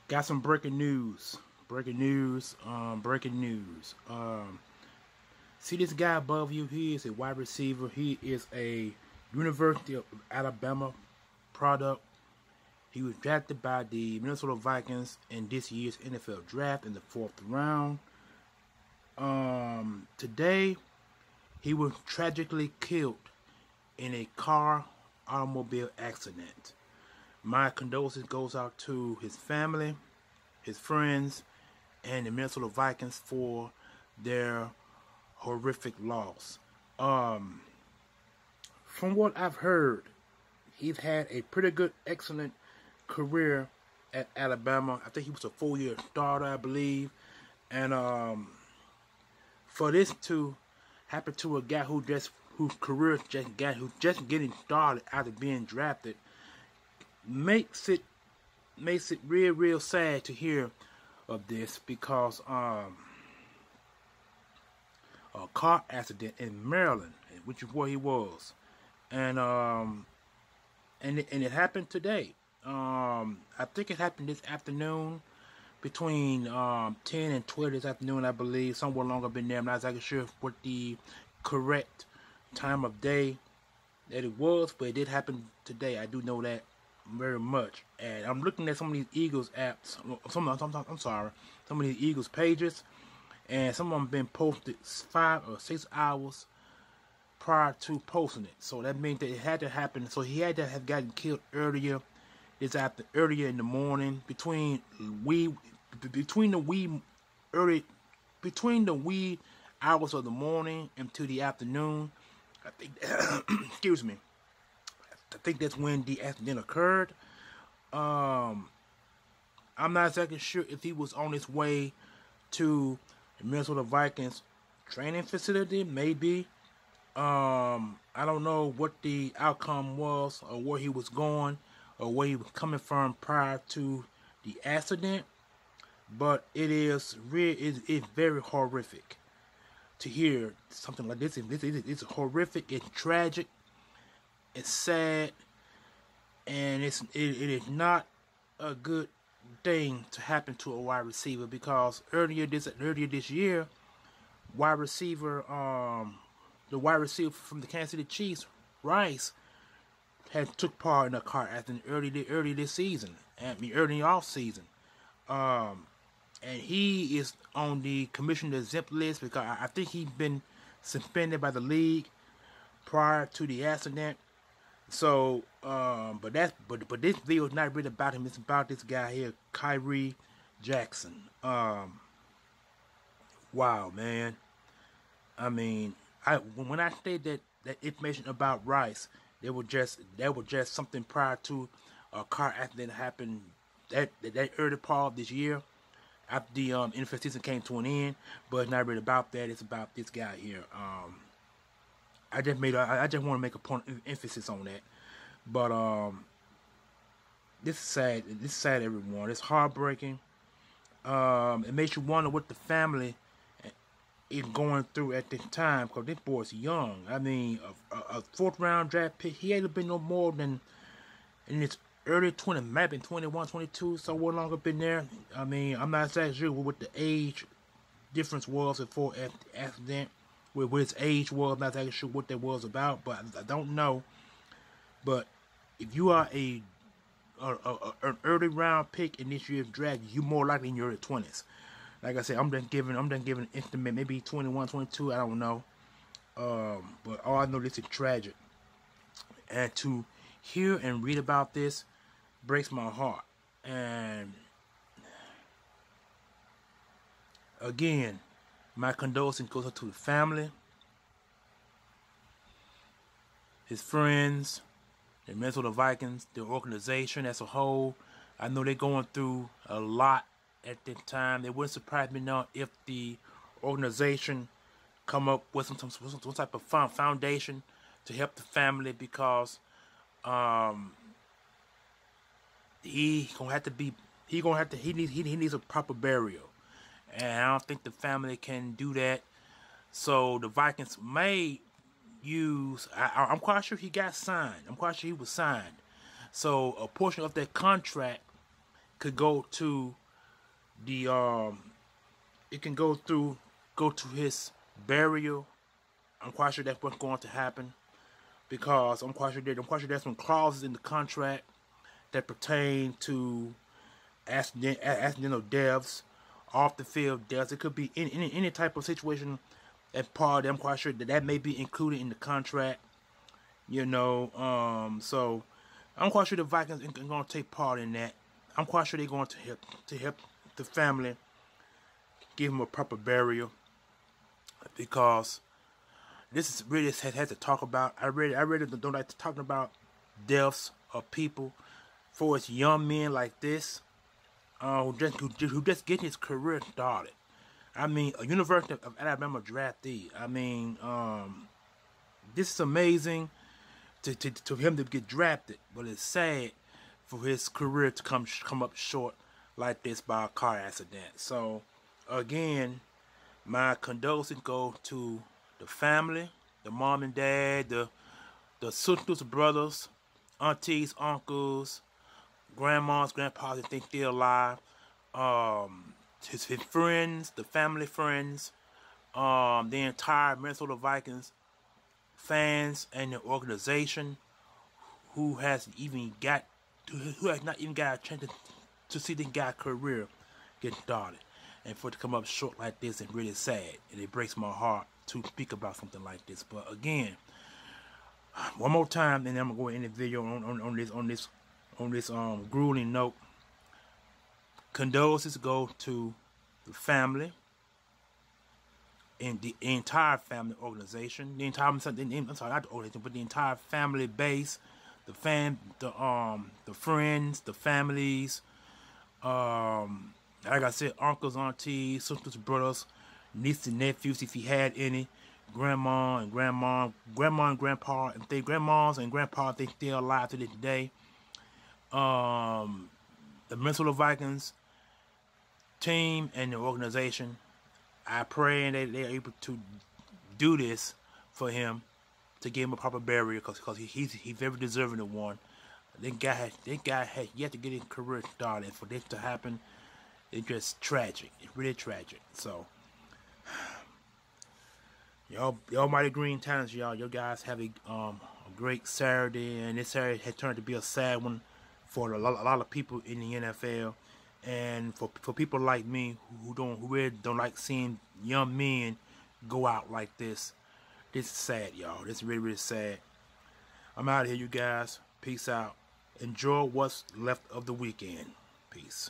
Got some breaking news. Breaking news. Breaking news. See this guy above you? He is a wide receiver. He is a University of Alabama product. He was drafted by the Minnesota Vikings in this year's NFL draft in the 4th round. Today, he was tragically killed in a automobile accident. My condolences goes out to his family, his friends, and the Minnesota Vikings for their horrific loss. From what I've heard, he's had a pretty good, excellent career at Alabama. I think he was a 4-year starter, I believe. And for this to happen to a guy whose career who's just getting started after being drafted makes it real sad to hear of this, because a car accident in Maryland, which is where he was, and it happened today. I think it happened this afternoon, between 10 and 12 this afternoon, I believe, somewhere along up in there. I'm not exactly sure what the correct time of day that it was, but it did happen today. I do know that very much. And I'm looking at some of these Eagles apps, some of these Eagles pages, and some of them been posted 5 or 6 hours prior to posting it. So that means that it had to happen. So he had to have gotten killed earlier in the morning, between the wee hours of the morning into the afternoon. I think excuse me. I think that's when the accident occurred. I'm not exactly sure if he was on his way to the Minnesota Vikings training facility, maybe. I don't know what the outcome was, or where he was going, or where he was coming from prior to the accident. But it's very horrific to hear something like this. It's horrific. It's tragic. It's sad, and it is not a good thing to happen to a wide receiver, because earlier this year, the wide receiver from the Kansas City Chiefs, Rice, had took part in a car accident early this season. Early off season. And he is on the commissioner exempt list, because I think he's been suspended by the league prior to the accident. So, but this video is not really about him. It's about this guy here, Kyrie Jackson. Wow, man. I mean, when I stated that information about Rice, they were just something prior to a car accident happened that early part of this year, after the NFL season came to an end. But it's not really about that. It's about this guy here. I just want to make a point of emphasis on that. But this is sad. This is sad, everyone. It's heartbreaking. It makes you wonder what the family is going through at this time, because this boy's young. I mean, a 4th round draft pick. He ain't been no more than in his early 20s, maybe 21, 22, somewhere along up in there. I mean, I'm not exactly sure what the age difference was before the accident, what his age was. I'm not exactly sure what that was about, but I don't know. But if you are an early round pick in this year's draft, you're more likely in your early 20s. Like I said, I'm done giving an estimate, maybe 21, 22, I don't know. But all I know, this is tragic. And to hear and read about this breaks my heart. And again, my condolences goes out to the family, his friends, the Minnesota Vikings, the organization as a whole. I know they're going through a lot at this time. It wouldn't surprise me now if the organization come up with some type of foundation to help the family, because he needs a proper burial, and I don't think the family can do that. So the Vikings may use. I'm quite sure he got signed. I'm quite sure he was signed. So a portion of that contract could go to the it can go to his burial. I'm quite sure that's what's going to happen because I'm quite sure there's some clauses in the contract that pertain to accidental deaths, off the field deaths. It could be any type of situation as part of that. I'm quite sure that may be included in the contract. So I'm quite sure the Vikings are going to take part in that. I'm quite sure they're going to help the family give him a proper burial because this is really has to talk about. I really don't like to talk about deaths of people. For it's young men like this, who just getting his career started. I mean, a University of Alabama draftee. I mean, this is amazing to him to get drafted, but it's sad for his career to come up short like this by a car accident. So, again, my condolences go to the family, the mom and dad, the sisters, brothers, aunties, uncles, grandmas, grandpas that think they're alive, his friends, the family friends, the entire Minnesota Vikings fans and the organization who has not even got a chance to see the guy's career get started, and for it to come up short like this is really sad, and it breaks my heart to speak about something like this. But again, one more time, and then I'm gonna go in the video on this grueling note. Condolences go to the family and the entire family organization, I'm sorry, not the organization, but the entire family base, the friends, the families, like I said, uncles, aunties, sisters, brothers, nieces and nephews, if he had any, grandma and grandpa, and they grandmas and grandpa think they're alive to this day. The Minnesota Vikings team and the organization, I pray that they're able to do this for him, to give him a proper burial, because he's very deserving of one. That guy has yet to get his career started. For this to happen, it's just tragic. It's really tragic. So, y'all mighty Green Talents, y'all guys have a great Saturday, and this Saturday had turned to be a sad one for a lot of people in the NFL. And for people like me who really don't like seeing young men go out like this, this is sad, y'all. This is really, really sad. I'm out of here, you guys. Peace out. Enjoy what's left of the weekend. Peace.